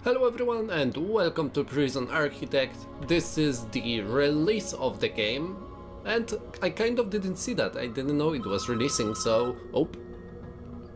Hello everyone and welcome to Prison Architect. This is the release of the game and I kind of didn't see that. I didn't know it was releasing, so... Oh,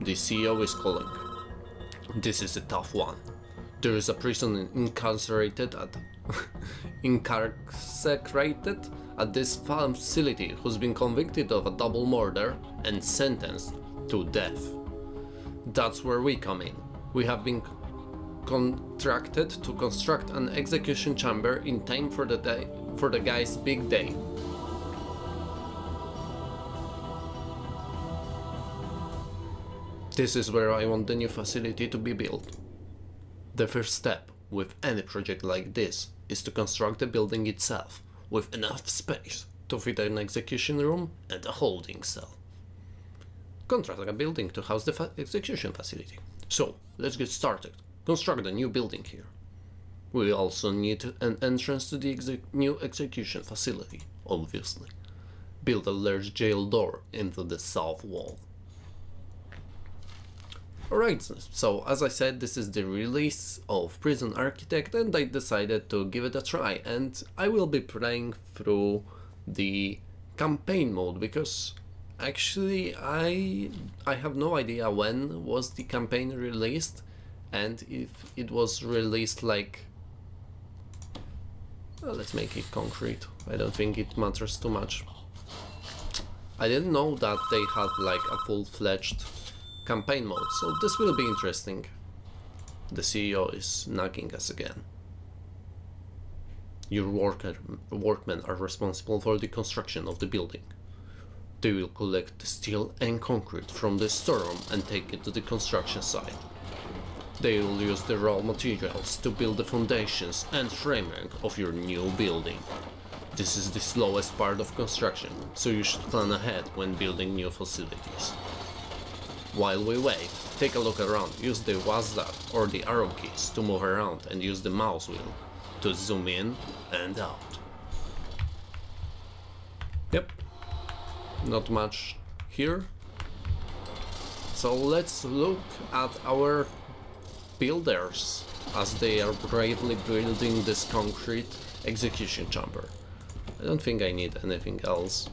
the CEO is calling. This is a tough one. There is a prison incarcerated at this facility who's been convicted of a double murder and sentenced to death. That's where we come in. We have been contracted to construct an execution chamber in time for the guy's big day. This is where I want the new facility to be built. The first step with any project like this is to construct the building itself with enough space to fit an execution room and a holding cell. Contract a building to house the execution facility. So, let's get started. Construct a new building here. We also need an entrance to the new execution facility, obviously. Build a large jail door into the south wall. Alright, so as I said, this is the release of Prison Architect and I decided to give it a try, and I will be playing through the campaign mode because actually I have no idea when was the campaign released. And if it was released like... Well, let's make it concrete. I don't think it matters too much. I didn't know that they had like a full-fledged campaign mode, so this will be interesting. The CEO is nagging us again. Your workmen are responsible for the construction of the building. They will collect the steel and concrete from the storeroom and take it to the construction site. They will use the raw materials to build the foundations and framework of your new building. This is the slowest part of construction, so you should plan ahead when building new facilities. While we wait, take a look around. Use the WASD or the arrow keys to move around and use the mouse wheel to zoom in and out. Yep, not much here. So let's look at our builders as they are bravely building this concrete execution chamber. I don't think I need anything else.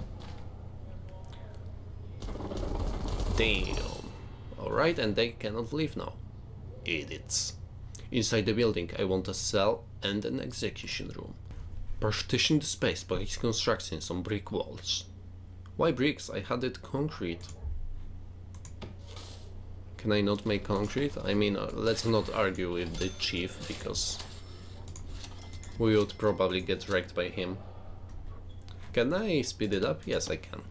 Damn. Alright, and they cannot leave now. Idiots. Inside the building I want a cell and an execution room. Partition the space by constructing some brick walls. Why bricks? I had it concrete. Can I not make concrete? I mean, let's not argue with the chief, because we would probably get wrecked by him. Can I speed it up? Yes, I can.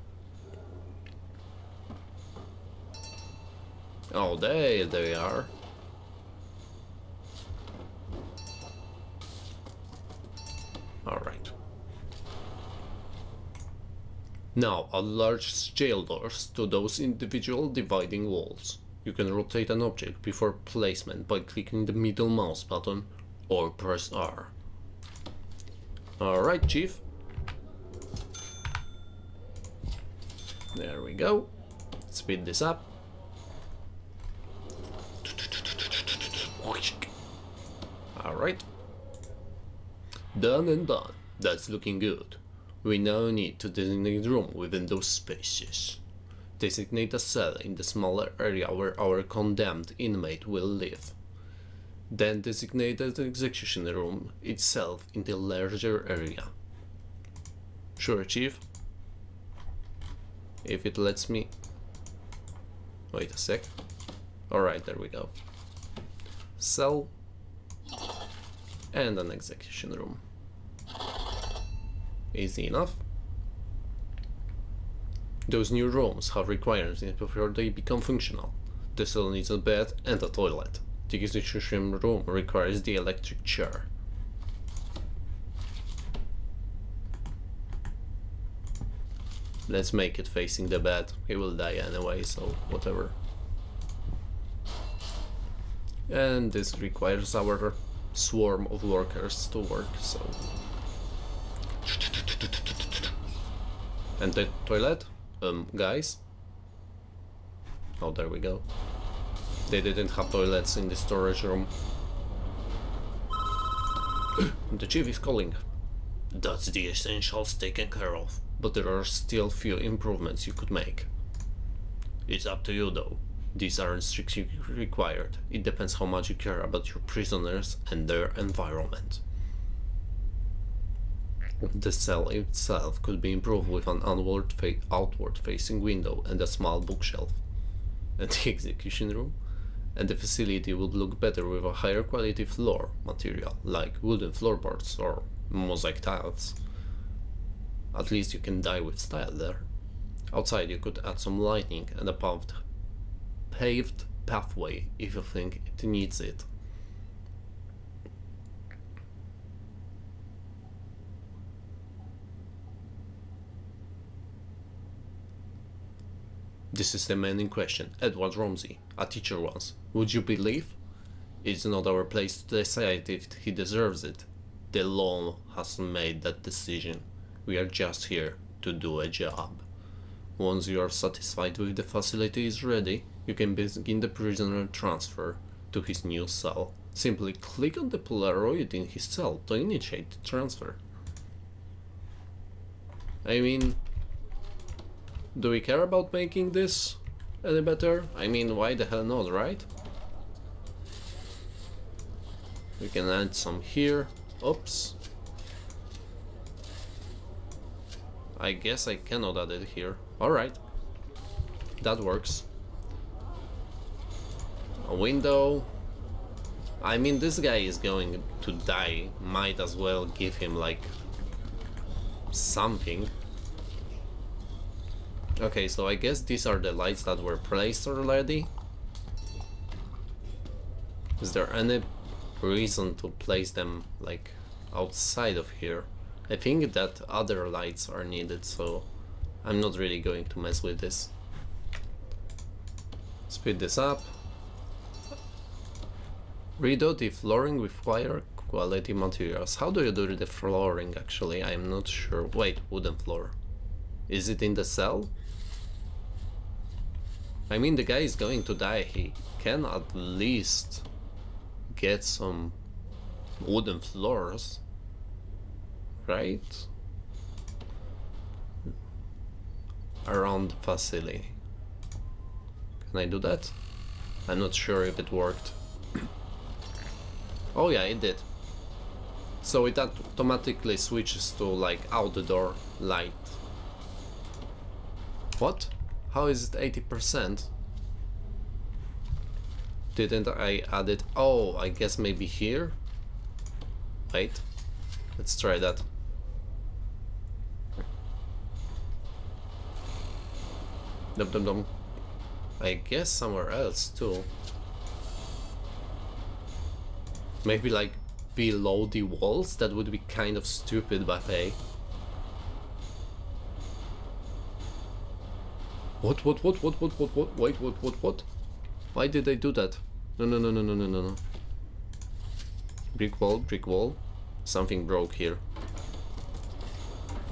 Oh, there they are. Alright. Now, add large jail doors to those individual dividing walls. You can rotate an object before placement by clicking the middle mouse button or press R. Alright, Chief. There we go. Speed this up. Alright. Done and done. That's looking good. We now need to designate room within those spaces. Designate a cell in the smaller area where our condemned inmate will live. Then designate the execution room itself in the larger area. Sure, Chief. If it lets me... Wait a sec. Alright, there we go. Cell and an execution room. Easy enough. Those new rooms have requirements before they become functional. The cell needs a bed and a toilet. The execution room requires the electric chair. Let's make it facing the bed. He will die anyway, so whatever. And this requires our swarm of workers to work, so... And the toilet? Guys? Oh, there we go. They didn't have toilets in the storage room. The chief is calling. That's the essentials taken care of, but there are still few improvements you could make. It's up to you though. These aren't strictly required. It depends how much you care about your prisoners and their environment. The cell itself could be improved with an outward facing window and a small bookshelf. And the execution room? And the facility would look better with a higher quality floor material, like wooden floorboards or mosaic tiles. At least you can die with style there. Outside you could add some lighting and a paved pathway if you think it needs it. This is the man in question, Edward Romsey, a teacher once. Would you believe? It's not our place to decide if he deserves it. The law has made that decision. We are just here to do a job. Once you are satisfied with the facility is ready, you can begin the prisoner transfer to his new cell. Simply click on the Polaroid in his cell to initiate the transfer. I mean, do we care about making this any better? I mean, why the hell not, right? We can add some here. Oops. I guess I cannot add it here. Alright. That works. A window. I mean, this guy is going to die. Might as well give him, like, something. Okay, so I guess these are the lights that were placed already. Is there any reason to place them, like, outside of here? I think that other lights are needed, so I'm not really going to mess with this. Speed this up. Redo the flooring with higher quality materials. How do you do the flooring actually? I'm not sure. Wait, wooden floor. Is it in the cell? I mean, the guy is going to die. He can at least get some wooden floors, right? Around the facility. Can I do that? I'm not sure if it worked. Oh yeah, it did. So it automatically switches to like outdoor light. What? How is it 80%? Didn't I add it? Oh, I guess maybe here? Wait, let's try that. Dum dum dum. I guess somewhere else too. Maybe like below the walls? That would be kind of stupid, but hey. What? Wait, what? Why did they do that? No. Brick wall. Something broke here.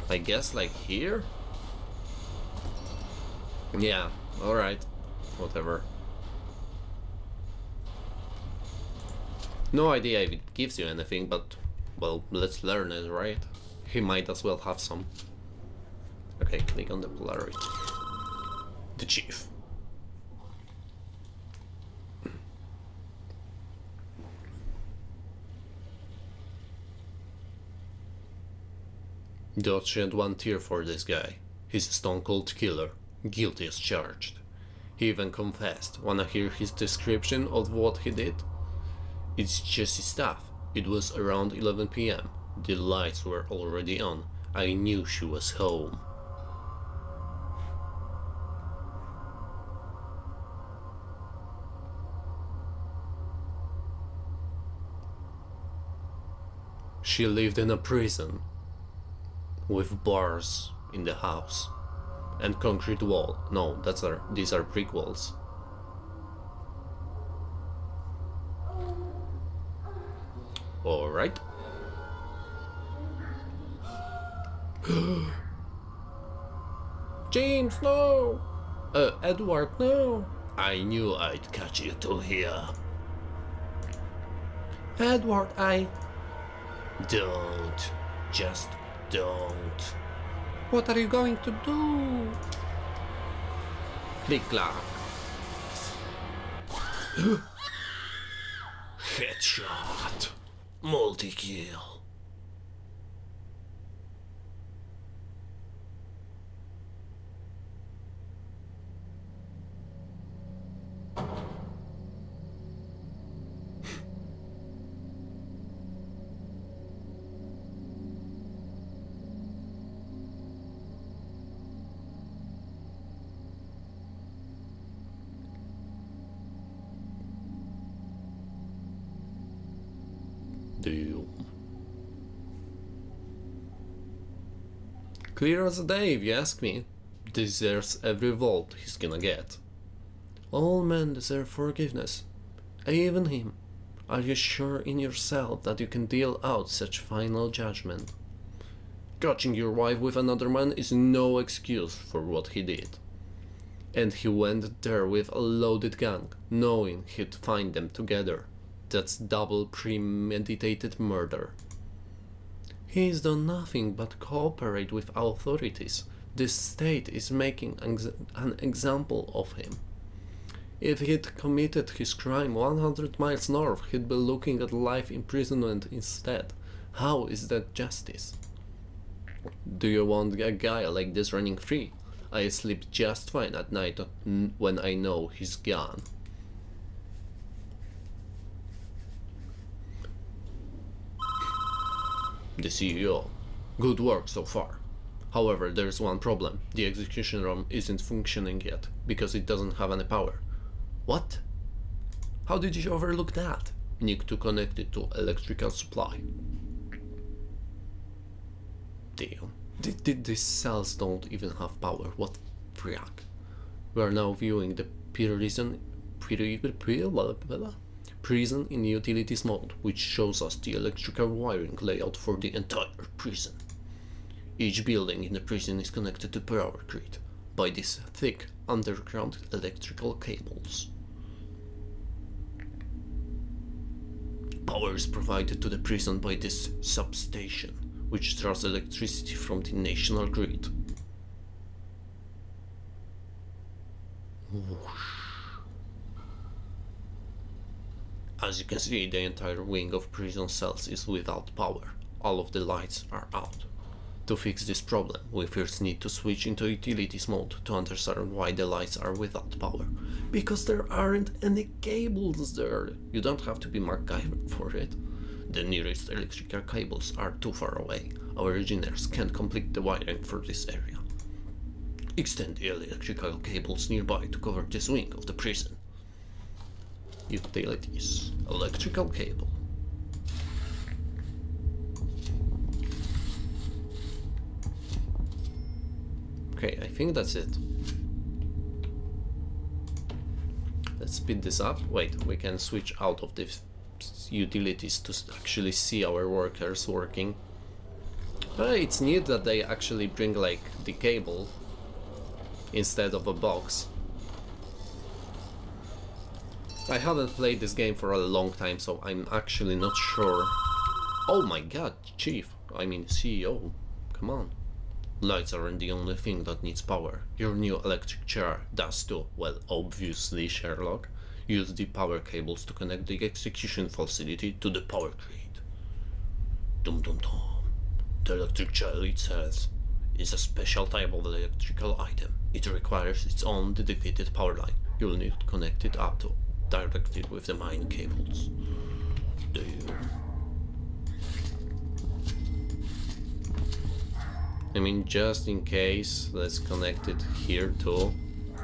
I guess like here? Yeah, alright. Whatever. No idea if it gives you anything, but well, let's learn it, right? He might as well have some. Okay, click on the Polaroid. The chief. Don't shed one tear for this guy. He's a stone-cold killer, guilty as charged. He even confessed. Wanna hear his description of what he did? It's just his stuff. It was around 11 PM. The lights were already on. I knew she was home. She lived in a prison, with bars in the house, and concrete wall. No, these are brick walls. All right. James, no! Edward, no! I knew I'd catch you two here. Edward, Don't. Just don't. What are you going to do? Click clack. Headshot. Multi-kill. Deal. Clear as a day, if you ask me. Deserves every volt he's gonna get. All men deserve forgiveness, even him. Are you sure in yourself that you can deal out such final judgment? Catching your wife with another man is no excuse for what he did. And he went there with a loaded gun, knowing he'd find them together. That's double premeditated murder. He's done nothing but cooperate with authorities. This state is making an example of him. If he'd committed his crime 100 miles north, he'd be looking at life imprisonment instead. How is that justice? Do you want a guy like this running free? I sleep just fine at night when I know he's gone. The CEO. Good work so far. However, there's one problem. The execution room isn't functioning yet, because it doesn't have any power. What? How did you overlook that? Need to connect it to electrical supply. Damn. These cells don't even have power. What frick? We are now viewing the prison in utilities mode, which shows us the electrical wiring layout for the entire prison. Each building in the prison is connected to power grid by these thick underground electrical cables. Power is provided to the prison by this substation, which draws electricity from the national grid. Whoosh. As you can see, the entire wing of prison cells is without power. All of the lights are out. To fix this problem, we first need to switch into utilities mode to understand why the lights are without power. Because there aren't any cables there. You don't have to be MacGyver for it. The nearest electrical cables are too far away. Our engineers can't complete the wiring for this area. Extend the electrical cables nearby to cover this wing of the prison. Utilities. Electrical cable. Okay, I think that's it. Let's speed this up. Wait, we can switch out of the utilities to actually see our workers working. It's neat that they actually bring like the cable instead of a box. I haven't played this game for a long time, so I'm actually not sure. Oh my god, Chief, I mean CEO, come on. Lights aren't the only thing that needs power. Your new electric chair does too. Well, obviously, Sherlock. Use the power cables to connect the execution facility to the power grid. Dum dum dum. The electric chair itself is a special type of electrical item. It requires its own dedicated power line. You'll need to connect it up to directly with the main cables. I mean, just in case, let's connect it here too,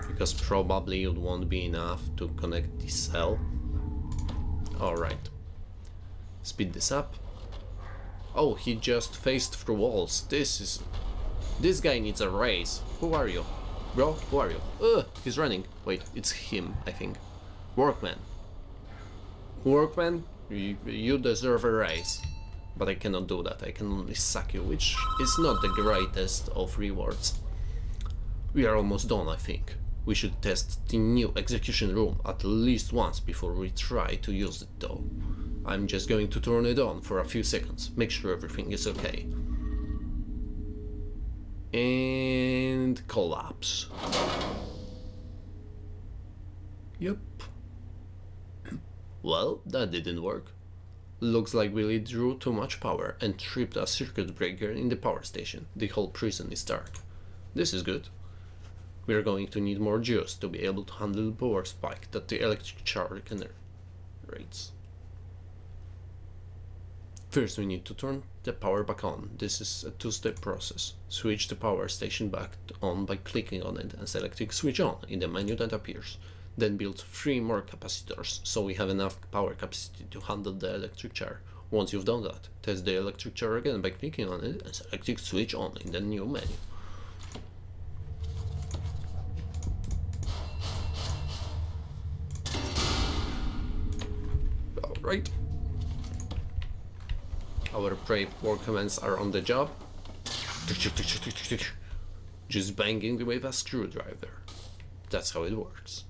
because probably it won't be enough to connect the cell. Alright, speed this up. Oh, he just phased through walls. This guy needs a raise. Who are you? Bro, who are you? Ugh, he's running. Wait, it's him, I think. Workman. Workman, you deserve a raise. But I cannot do that, I can only sack you, which is not the greatest of rewards. We are almost done, I think. We should test the new execution room at least once before we try to use it though. I'm just going to turn it on for a few seconds, make sure everything is okay. And collapse. Yep. Well, that didn't work. Looks like Willy drew too much power and tripped a circuit breaker in the power station. The whole prison is dark. This is good. We're going to need more juice to be able to handle the power spike that the electric chair generates. First we need to turn the power back on. This is a two-step process. Switch the power station back on by clicking on it and selecting switch on in the menu that appears. Then build 3 more capacitors so we have enough power capacity to handle the electric chair. Once you've done that, test the electric chair again by clicking on it and selecting switch on in the new menu. Alright. Our brave workmen are on the job. Just banging with a screwdriver. That's how it works.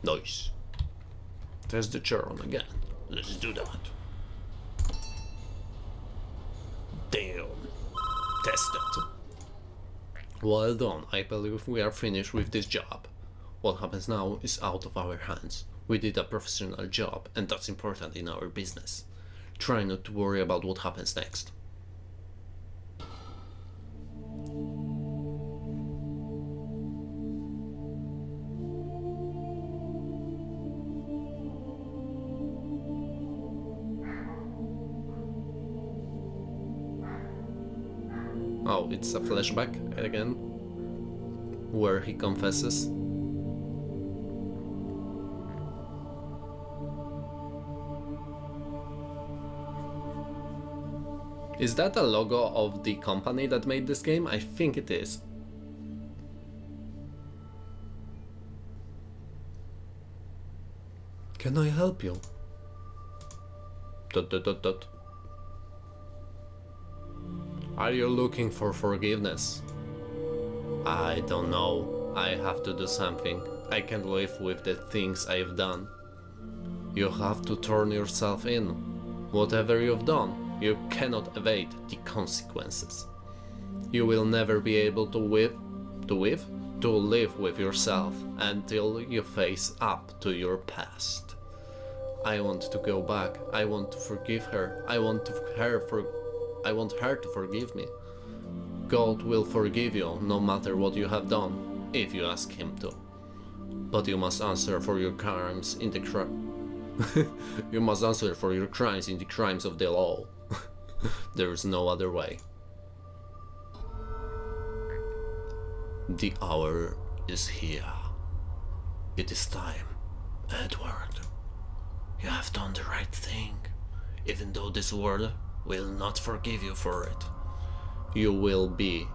Nice. Test the chair on again. Let's do that. Damn. Tested. Well done. I believe we are finished with this job. What happens now is out of our hands. We did a professional job, and that's important in our business. Try not to worry about what happens next. Oh, it's a flashback again, where he confesses. Is that a logo of the company that made this game? I think it is. Can I help you? ... Are you looking for forgiveness? I don't know. I have to do something. I can't live with the things I've done. You have to turn yourself in. Whatever you've done, you cannot evade the consequences. You will never be able to live with yourself until you face up to your past. I want to go back. I want to forgive her. I want her to forgive me. God will forgive you no matter what you have done, if you ask him to. But you must answer for your crimes in the you must answer for your crimes in the crimes of the law. There is no other way. The hour is here. It is time, Edward. You have done the right thing, even though this world will not forgive you for it. You will be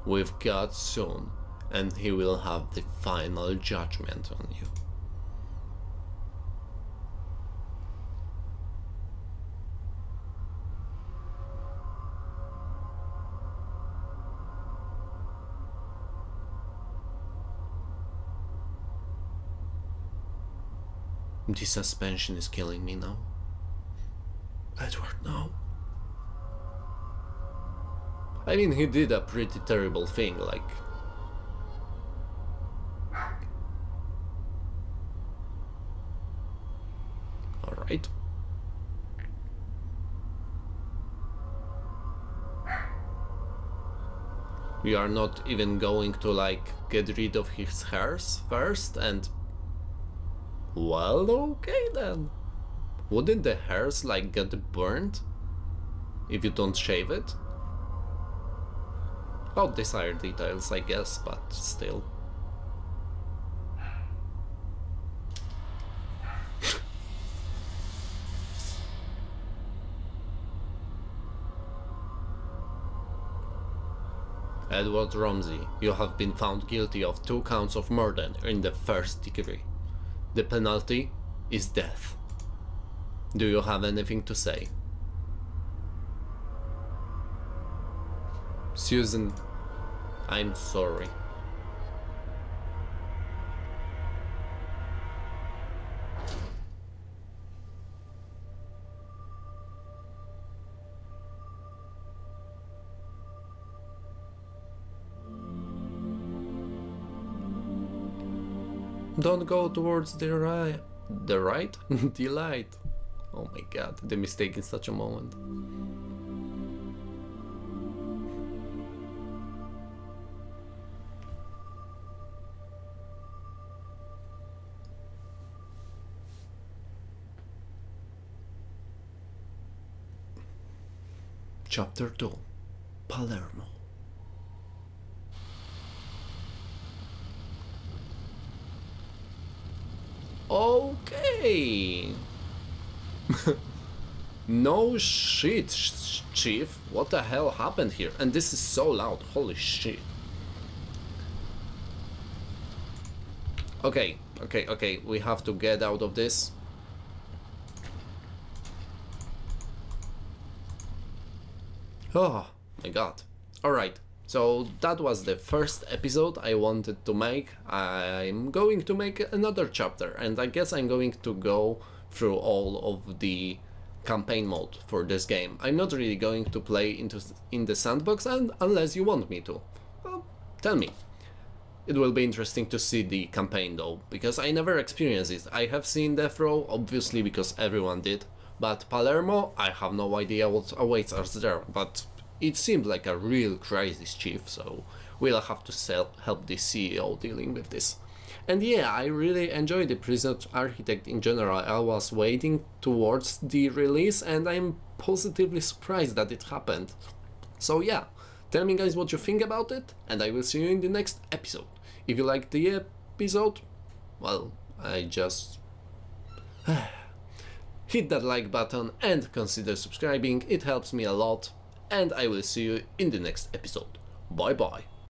with God soon, and he will have the final judgment on you. The suspension is killing me now. Edward, no. I mean, he did a pretty terrible thing, like... Alright. We are not even going to, like, get rid of his hairs first and... Well, okay then. Wouldn't the hairs, like, get burnt if you don't shave it? Oh, desired details, I guess, but still. Edward Ramsey, you have been found guilty of 2 counts of murder in the 1st degree. The penalty is death. Do you have anything to say? Susan, I'm sorry. Don't go towards the right. The right? The light. Oh my god, the mistake in such a moment. Chapter 2, Palermo. Okay. No shit, Chief. What the hell happened here? And this is so loud. Holy shit. Okay. We have to get out of this. Oh my god. Alright. So that was the first episode I wanted to make. I'm going to make another chapter, and I guess I'm going to go through all of the campaign mode for this game. I'm not really going to play in the sandbox, and unless you want me to. Well, tell me. It will be interesting to see the campaign though, because I never experienced it. I have seen Death Row, obviously because everyone did, but Palermo, I have no idea what awaits us there, but it seemed like a real crisis, Chief, so we'll have to help the CEO dealing with this. And yeah, I really enjoyed the Prison Architect in general. I was waiting towards the release and I'm positively surprised that it happened. So yeah, tell me guys what you think about it, and I will see you in the next episode. If you liked the episode, well, I just hit that like button and consider subscribing, it helps me a lot. And I will see you in the next episode. Bye bye.